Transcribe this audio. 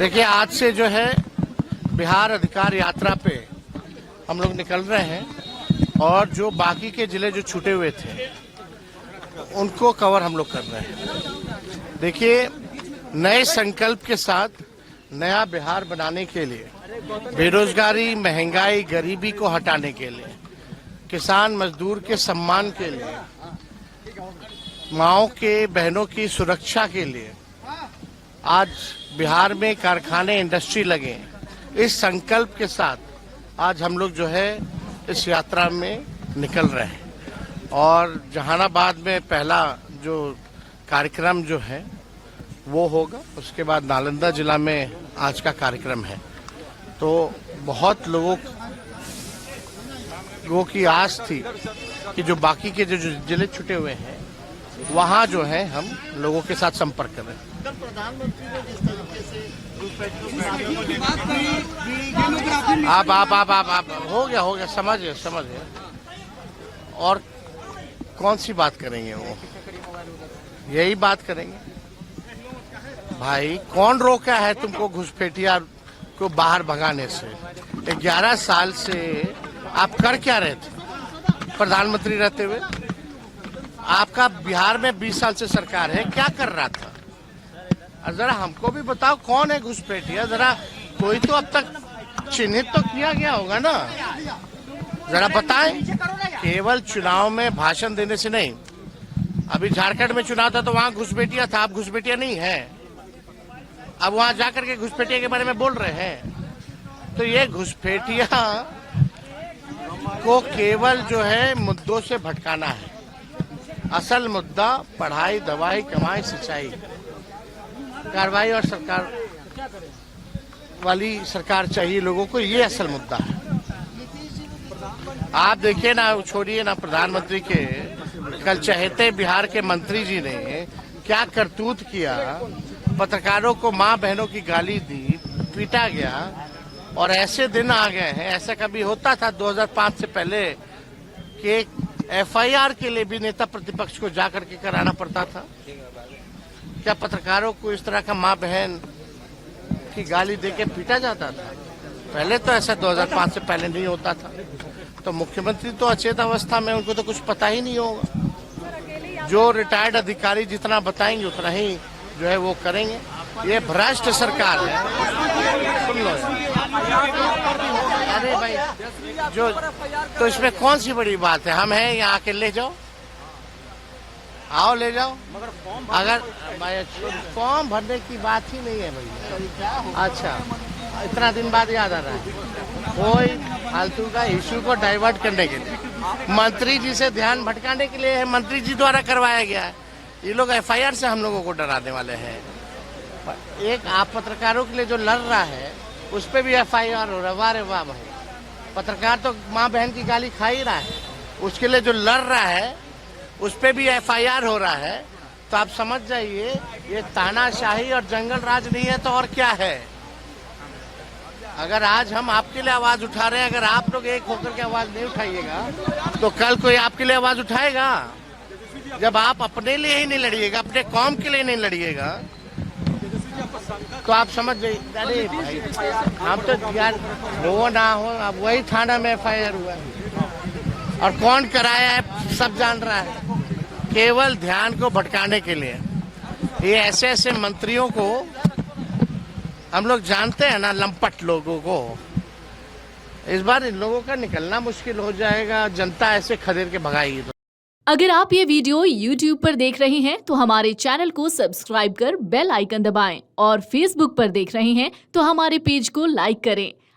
देखिए, आज से जो है बिहार अधिकार यात्रा पे हम लोग निकल रहे हैं और जो बाकी के जिले जो छूटे हुए थे उनको कवर हम लोग कर रहे हैं। देखिए, नए संकल्प के साथ नया बिहार बनाने के लिए, बेरोजगारी, महंगाई, गरीबी को हटाने के लिए, किसान मजदूर के सम्मान के लिए, माओं के बहनों की सुरक्षा के लिए आज बिहार में कारखाने, इंडस्ट्री लगे। इस संकल्प के साथ आज हम लोग जो है इस यात्रा में निकल रहे हैं और जहानाबाद में पहला जो कार्यक्रम जो है वो होगा। उसके बाद नालंदा जिला में आज का कार्यक्रम है। तो बहुत लोगों की आस थी कि जो बाकी के जो जिले छुटे हुए हैं वहाँ जो है हम लोगों के साथ संपर्क करें। प्रधानमंत्री ने जिस तरीके से आप हो गया समझ गए। और कौन सी बात करेंगे वो, यही बात करेंगे। भाई, कौन रोका है तुमको घुसपैठिया को बाहर भगाने से? 11 साल से आप कर क्या रहे थे प्रधानमंत्री रहते हुए? आपका बिहार में 20 साल से सरकार है, क्या कर रहा था? और जरा हमको भी बताओ कौन है घुसपैठिया, जरा कोई तो अब तक चिन्हित तो किया गया होगा ना, जरा बताएं। केवल चुनाव में भाषण देने से नहीं। अभी झारखंड में चुनाव था तो वहां घुसपैठिया था, अब घुसपैठिया नहीं है। अब वहां जाकर के घुसपैठिया के बारे में बोल रहे हैं। तो ये घुसपैठिया को केवल जो है मुद्दों से भटकाना है। असल मुद्दा पढ़ाई, दवाई, कमाई, सिंचाई, कार्रवाई और सरकार वाली सरकार चाहिए लोगों को, ये असल मुद्दा है। आप देखिए ना, छोड़िए ना प्रधानमंत्री के, कल चहेते बिहार के मंत्री जी ने क्या करतूत किया। पत्रकारों को मां बहनों की गाली दी, पीटा गया। और ऐसे दिन आ गए हैं, ऐसा कभी होता था 2005 से पहले कि FIR के लिए भी नेता प्रतिपक्ष को जाकर के कराना पड़ता था? क्या पत्रकारों को इस तरह का मां बहन की गाली देके पीटा जाता था? पहले तो ऐसा 2005 से पहले नहीं होता था। तो मुख्यमंत्री तो अचेत अवस्था में, उनको तो कुछ पता ही नहीं होगा। जो रिटायर्ड अधिकारी जितना बताएंगे उतना ही जो है वो करेंगे। ये भ्रष्ट सरकार है। सुन लो, अरे भाई, जो तो इसमें कौन सी बड़ी बात है? हम हैं यहाँ के, ले जाओ, आओ ले जाओ। अगर फॉर्म भरने की बात ही नहीं है भैया। अच्छा, इतना दिन बाद याद आ रहा है? कोई फालतू का इश्यू को डाइवर्ट करने के लिए, मंत्री जी से ध्यान भटकाने के लिए मंत्री जी द्वारा करवाया गया है। ये लोग FIR से हम लोगों को डराने वाले हैं। एक आप पत्रकारों के लिए जो लड़ रहा है उस पर भी FIR हो रहा है। वाह रे वाह भाई, पत्रकार तो माँ बहन की गाली खा ही रहा है, उसके लिए जो लड़ रहा है उस पे भी FIR हो रहा है। तो आप समझ जाइए, ये तानाशाही और जंगल राज नहीं है तो और क्या है। अगर आज हम आपके लिए आवाज उठा रहे हैं, अगर आप लोग एक होकर के आवाज नहीं उठाइएगा तो कल कोई आपके लिए आवाज उठाएगा? जब आप अपने लिए ही नहीं लड़िएगा, अपने कौम के लिए नहीं लड़िएगा, तो आप समझ जाइए। अरे भाई, हम तो यार हो ना हो, अब वही थाना में FIR हुआ है और कौन कराया है सब जान रहा है। केवल ध्यान को भटकाने के लिए ये ऐसे मंत्रियों को हम लोग जानते हैं ना, लंपट लोगों को। इस बार इन लोगों का निकलना मुश्किल हो जाएगा, जनता ऐसे खदेड़ के भगाएगी। अगर आप ये वीडियो YouTube पर देख रहे हैं तो हमारे चैनल को सब्सक्राइब कर बेल आइकन दबाएं और Facebook पर देख रहे हैं तो हमारे पेज को लाइक करें।